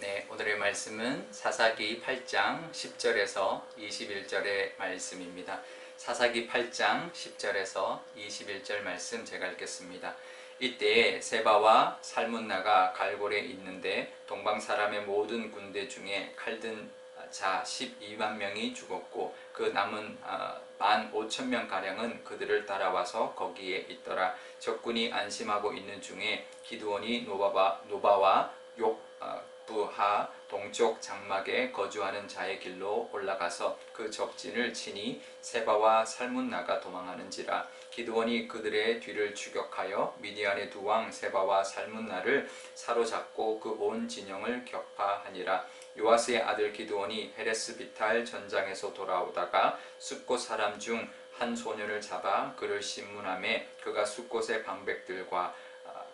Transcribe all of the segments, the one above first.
네, 오늘의 말씀은 사사기 8장 10절에서 21절의 말씀입니다. 사사기 8장 10절에서 21절 말씀 제가 읽겠습니다. 이때에 세바와 살문나가 갈골에 있는데 동방 사람의 모든 군대 중에 칼든 자 12만 명이 죽었고 그 남은 15,000명 가량은 그들을 따라와서 거기에 있더라. 적군이 안심하고 있는 중에 기드온이 노바와 욕부하 동쪽 장막에 거주하는 자의 길로 올라가서 그 적진을 치니 세바와 살문나가 도망하는지라. 기드온이 그들의 뒤를 추격하여 미디안의 두 왕 세바와 살문나를 사로잡고 그 온 진영을 격파하니라. 요아스의 아들 기드온이 헤레스 비탈 전장에서 돌아오다가 숫곳 사람 중 한 소년을 잡아 그를 신문하매 그가 숫곳의 방백들과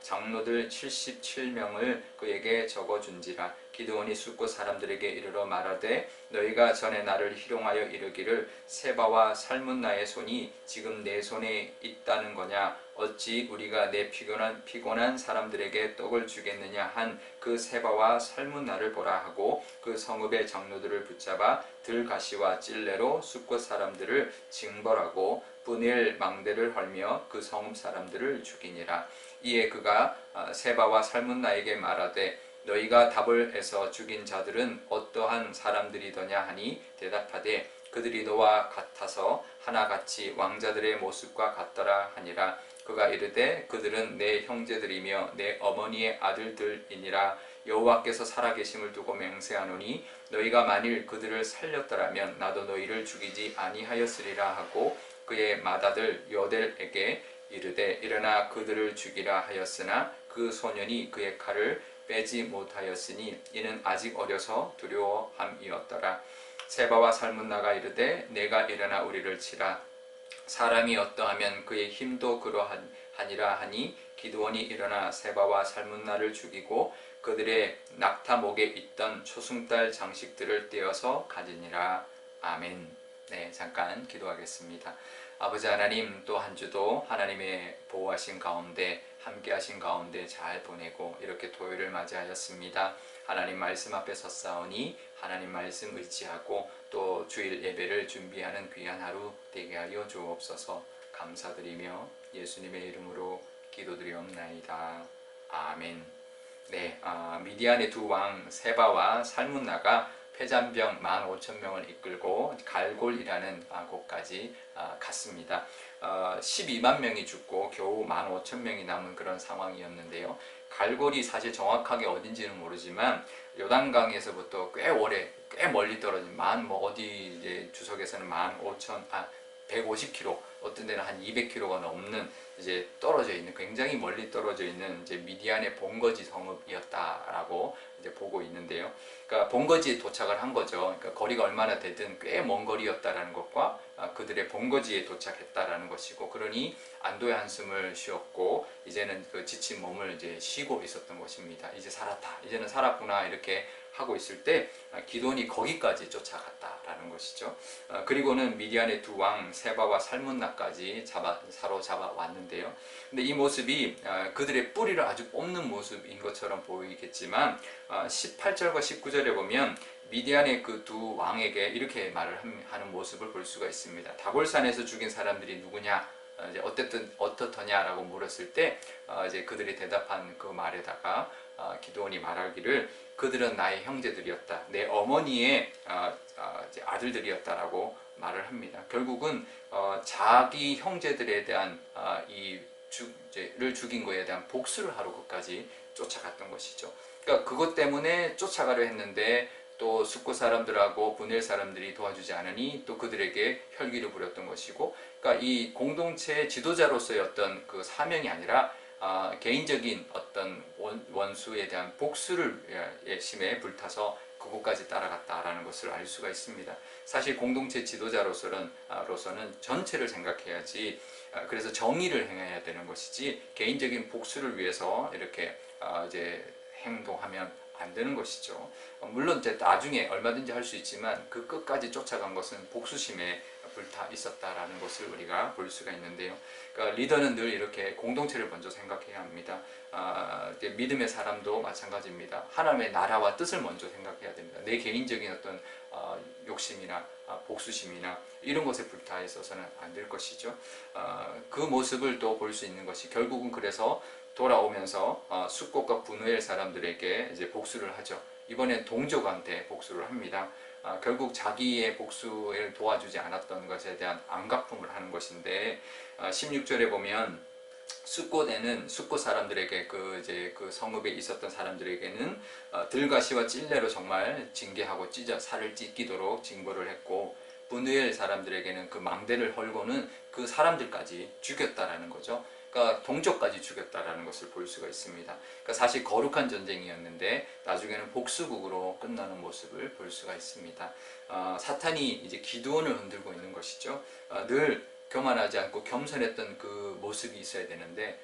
장로들 77명을 그에게 적어준지라. 기드온이 숫곳 사람들에게 이르러 말하되 너희가 전에 나를 희롱하여 이르기를 세바와 살문나의 손이 지금 내 손에 있다는 거냐. 어찌 우리가 내 피곤한 사람들에게 떡을 주겠느냐 한 그 세바와 살문나를 보라 하고 그 성읍의 장로들을 붙잡아 들가시와 찔레로 숫곳 사람들을 징벌하고 분일 망대를 헐며 그 성읍 사람들을 죽이니라. 이에 그가 세바와 살문나에게 말하되 너희가 답을 해서 죽인 자들은 어떠한 사람들이더냐 하니 대답하되 그들이 너와 같아서 하나같이 왕자들의 모습과 같더라 하니라. 그가 이르되 그들은 내 형제들이며 내 어머니의 아들들이니라. 여호와께서 살아계심을 두고 맹세하노니 너희가 만일 그들을 살렸더라면 나도 너희를 죽이지 아니하였으리라 하고 그의 맏아들 여델에게 이르되 일어나 그들을 죽이라 하였으나 그 소년이 그의 칼을 빼지 못하였으니 이는 아직 어려서 두려워함이었더라. 세바와 살문나가 이르되 내가 일어나 우리를 치라. 사람이 어떠하면 그의 힘도 그러하니라 하니 기드온이 일어나 세바와 살문나를 죽이고 그들의 낙타목에 있던 초승달 장식들을 떼어서 가지니라. 아멘. 네, 잠깐 기도하겠습니다. 아버지 하나님, 또 한 주도 하나님의 보호하신 가운데 함께 하신 가운데 잘 보내고 이렇게 토요일을 맞이하였습니다. 하나님 말씀 앞에 섰사오니 하나님 말씀 의지하고 또 주일 예배를 준비하는 귀한 하루 되게 하여 주옵소서. 감사드리며 예수님의 이름으로 기도드리옵나이다. 아멘. 네, 미디안의 두 왕 세바와 살문나가 패잔병 15,000명을 이끌고 갈골이라는 곳까지 갔습니다. 12만 명이 죽고 겨우 15,000명이 남은 그런 상황이었는데요. 갈골이 사실 정확하게 어딘지는 모르지만 요단강에서부터 꽤 멀리 떨어진 어디 이제 주석에서는 150km, 어떤 데는 한 200km가 넘는 이제 떨어져 있는, 굉장히 멀리 떨어져 있는 이제 미디안의 본거지 성읍이었다라고 이제 보고 있는데요. 그러니까 본거지에 도착을 한 거죠. 그러니까 거리가 얼마나 되든 꽤 먼 거리였다라는 것과 그들의 본거지에 도착했다라는 것이고, 그러니 안도의 한숨을 쉬었고 이제는 그 지친 몸을 이제 쉬고 있었던 것입니다. 이제 살았다, 이제는 살았구나, 이렇게 하고 있을 때 기돈이 거기까지 쫓아갔다라는 것이죠. 그리고는 미디안의 두 왕 세바와 살문나까지 사로잡아 왔는데요. 근데 이 모습이 그들의 뿌리를 아주 뽑는 모습인 것처럼 보이겠지만 18절과 19절에 보면 미디안의 그 두 왕에게 이렇게 말을 하는 모습을 볼 수가 있습니다. 다골산에서 죽인 사람들이 누구냐, 이제 어떻더냐라고 물었을 때 이제 그들이 대답한 그 말에다가 기드온이 말하기를 그들은 나의 형제들이었다, 내 어머니의 아들들이었다라고 말을 합니다. 결국은 자기 형제들에 대한 를 죽인 것에 대한 복수를 하러 끝까지 쫓아갔던 것이죠. 그러니까 그것 때문에 쫓아가려 했는데 또 숫곳 사람들하고 분엘 사람들이 도와주지 않으니 또 그들에게 혈기를 부렸던 것이고, 그러니까 이 공동체의 지도자로서의 어떤 그 사명이 아니라 개인적인 어떤 원수에 대한 복수를 심에 불타서 그곳까지 따라갔다라는 것을 알 수가 있습니다. 사실 공동체 지도자로서는 전체를 생각해야지, 그래서 정의를 행해야 되는 것이지 개인적인 복수를 위해서 이렇게 이제 행동하면 안 되는 것이죠. 물론 이제 나중에 얼마든지 할 수 있지만 그 끝까지 쫓아간 것은 복수심에 불타 있었다라는 것을 우리가 볼 수가 있는데요. 그러니까 리더는 늘 이렇게 공동체를 먼저 생각해야 합니다. 믿음의 사람도 마찬가지입니다. 하나님의 나라와 뜻을 먼저 생각해야 됩니다. 내 개인적인 어떤 욕심이나 복수심이나 이런 것에 불타 있어서는 안 될 것이죠. 그 모습을 또 볼 수 있는 것이 결국은 그래서 돌아오면서 숫꽃과 분우엘 사람들에게 이제 복수를 하죠. 이번엔 동족한테 복수를 합니다. 결국 자기의 복수를 도와주지 않았던 것에 대한 안갚음을 하는 것인데 16절에 보면 숫꽃에는 숫꽃 사람들에게 그 성읍에 있었던 사람들에게는 들가시와 찔레로 정말 징계하고 살을 찢기도록 징벌을 했고 분우엘 사람들에게는 그 망대를 헐고는 그 사람들까지 죽였다라는 거죠. 그러니까 동족까지 죽였다라는 것을 볼 수가 있습니다. 그러니까 사실 거룩한 전쟁이었는데 나중에는 복수국으로 끝나는 모습을 볼 수가 있습니다. 사탄이 이제 기드온을 흔들고 있는 것이죠. 늘 교만하지 않고 겸손했던 그 모습이 있어야 되는데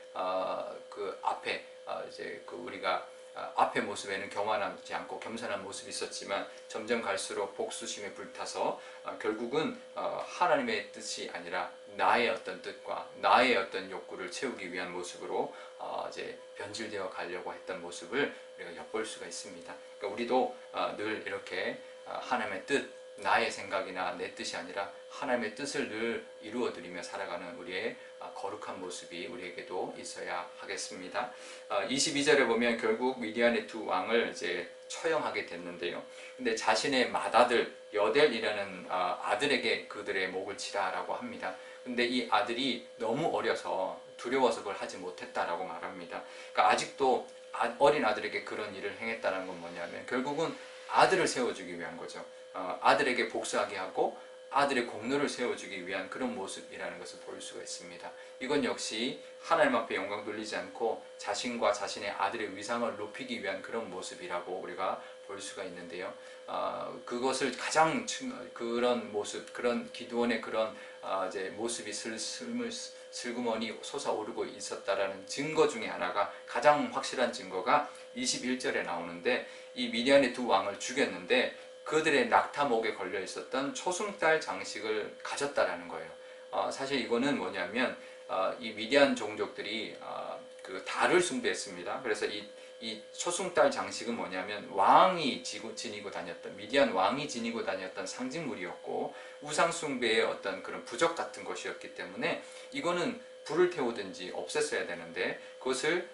그 앞에 이제 그 우리가 앞의 모습에는 교만하지 않고 겸손한 모습이 있었지만 점점 갈수록 복수심에 불타서 결국은 하나님의 뜻이 아니라 나의 어떤 뜻과 나의 어떤 욕구를 채우기 위한 모습으로 이제 변질되어 가려고 했던 모습을 우리가 엿볼 수가 있습니다. 그러니까 우리도 늘 이렇게 하나님의 뜻, 나의 생각이나 내 뜻이 아니라 하나님의 뜻을 늘 이루어드리며 살아가는 우리의 거룩한 모습이 우리에게도 있어야 하겠습니다. 22절에 보면 결국 미디안의 두 왕을 이제 처형하게 됐는데요. 근데 자신의 맏아들 여델이라는 아들에게 그들의 목을 치라라고 합니다. 근데 이 아들이 너무 어려서 두려워서 그걸 하지 못했다라고 말합니다. 그러니까 아직도 어린 아들에게 그런 일을 행했다는 건 뭐냐면 결국은 아들을 세워주기 위한 거죠. 아들에게 복수하게 하고 아들의 공로를 세워주기 위한 그런 모습이라는 것을 볼 수가 있습니다. 이건 역시 하나님 앞에 영광 돌리지 않고 자신과 자신의 아들의 위상을 높이기 위한 그런 모습이라고 우리가 볼 수가 있는데요. 그것을 가장 그런 모습, 그런 기드온의 그런 이제 모습이 슬그머니 솟아오르고 있었다라는 증거 중에 하나가 가장 확실한 증거가 21절에 나오는데 이 미디안의 두 왕을 죽였는데 그들의 낙타목에 걸려 있었던 초승달 장식을 가졌다라는 거예요. 사실 이거는 뭐냐면 이 미디안 종족들이 그 달을 숭배했습니다. 그래서 이 초승달 장식은 뭐냐면 왕이 지니고 다녔던 미디안 왕이 지니고 다녔던 상징물이었고 우상 숭배의 어떤 그런 부적 같은 것이었기 때문에 이거는 불을 태우든지 없앴어야 되는데 그것을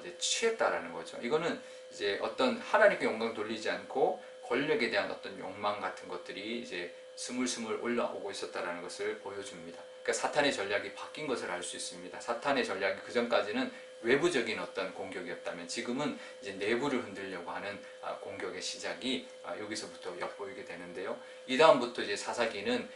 이제 취했다라는 거죠. 이거는 이제 어떤 하나님께 영광 돌리지 않고 권력에 대한 어떤 욕망 같은 것들이 이제 스물스물 올라오고 있었다는 것을 보여줍니다. 그러니까 사탄의 전략이 바뀐 것을 알 수 있습니다. 사탄의 전략이 그 전까지는 외부적인 어떤 공격이었다면 지금은 이제 내부를 흔들려고 하는 공격의 시작이 여기서부터 엿보이게 되는데요. 이 다음부터 이제 사사기는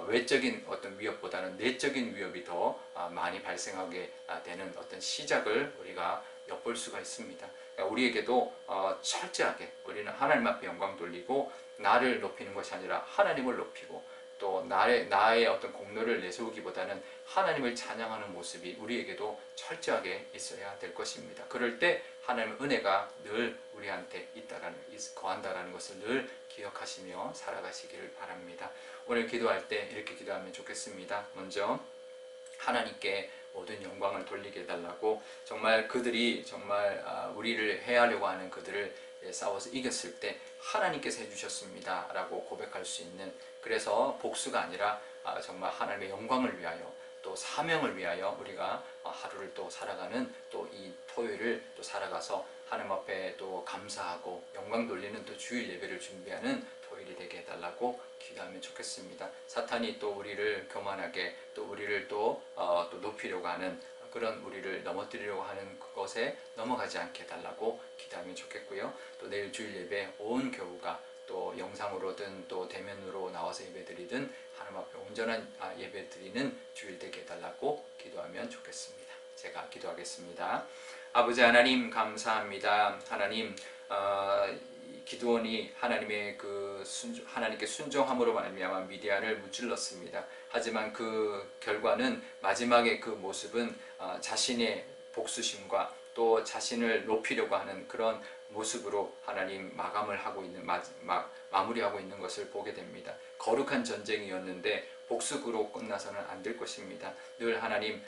외적인 어떤 위협보다는 내적인 위협이 더 많이 발생하게 되는 어떤 시작을 우리가 엿볼 수가 있습니다. 그러니까 우리에게도 철저하게 우리는 하나님 앞에 영광 돌리고 나를 높이는 것이 아니라 하나님을 높이고 또 나의 어떤 공로를 내세우기보다는 하나님을 찬양하는 모습이 우리에게도 철저하게 있어야 될 것입니다. 그럴 때 하나님의 은혜가 늘 우리한테 거한다라는 것을 늘 기억하시며 살아가시기를 바랍니다. 오늘 기도할 때 이렇게 기도하면 좋겠습니다. 먼저 하나님께 모든 영광을 돌리게 해달라고 정말 그들이 정말 우리를 해하려고 하는 그들을 싸워서 이겼을 때 하나님께서 해주셨습니다 라고 고백할 수 있는 그래서 복수가 아니라 정말 하나님의 영광을 위하여 또 사명을 위하여 우리가 하루를 또 살아가는 또 이 토요일을 또 살아가서 하나님 앞에 또 감사하고 영광 돌리는 또 주일 예배를 준비하는 토요일이 되게 해달라고 기도하면 좋겠습니다. 사탄이 또 우리를 교만하게 또 우리를 또 높이려고 하는 그런 우리를 넘어뜨리려고 하는 것에 넘어가지 않게 해달라고 기도하면 좋겠고요. 또 내일 주일 예배 온 교우가 또 영상으로든 또 대면으로 나와서 예배드리든 하나님 앞에 온전한 예배드리는 주일 되게 해달라고 기도하면 좋겠습니다. 제가 기도하겠습니다. 아버지 하나님 감사합니다. 하나님 기드온이 하나님께 순종함으로 말미암아 미디안을 무찔렀습니다. 하지만 그 결과는 마지막에 그 모습은 자신의 복수심과 또 자신을 높이려고 하는 그런 모습으로 하나님 마감을 하고 있는 마무리하고 있는 것을 보게 됩니다. 거룩한 전쟁이었는데 복수로 끝나서는 안 될 것입니다. 늘 하나님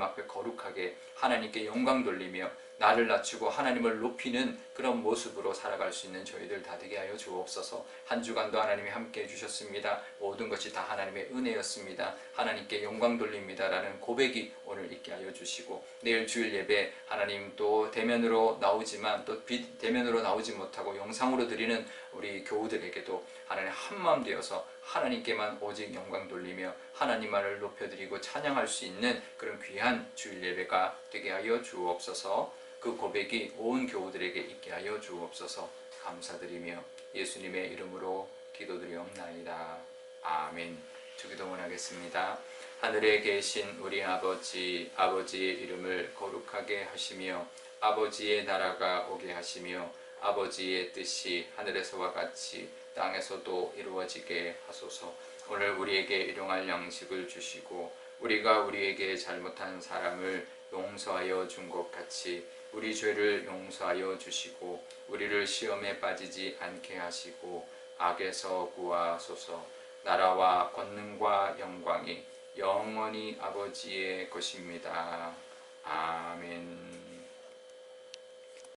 앞에 거룩하게 하나님께 영광 돌리며 나를 낮추고 하나님을 높이는 그런 모습으로 살아갈 수 있는 저희들 다 되게 하여 주옵소서. 한 주간도 하나님이 함께 해주셨습니다. 모든 것이 다 하나님의 은혜였습니다. 하나님께 영광 돌립니다 라는 고백이 오늘 있게 하여 주시고, 내일 주일 예배 하나님 또 대면으로 나오지만 또 대면으로 나오지 못하고 영상으로 드리는 우리 교우들에게도 하나님 한마음 되어서 하나님께만 오직 영광 돌리며 하나님만을 높여드리고 찬양할 수 있는 그런 귀한 주일 예배가 되게 하여 주옵소서. 그 고백이 온 교우들에게 있게 하여 주옵소서. 감사드리며 예수님의 이름으로 기도드리옵나이다. 아멘. 주기도문 하겠습니다. 하늘에 계신 우리 아버지, 아버지의 이름을 거룩하게 하시며 아버지의 나라가 오게 하시며 아버지의 뜻이 하늘에서와 같이 땅에서도 이루어지게 하소서. 오늘 우리에게 일용할 양식을 주시고 우리가 우리에게 잘못한 사람을 용서하여 준 것 같이 우리 죄를 용서하여 주시고 우리를 시험에 빠지지 않게 하시고 악에서 구하소서. 나라와 권능과 영광이 영원히 아버지의 것입니다. 아멘.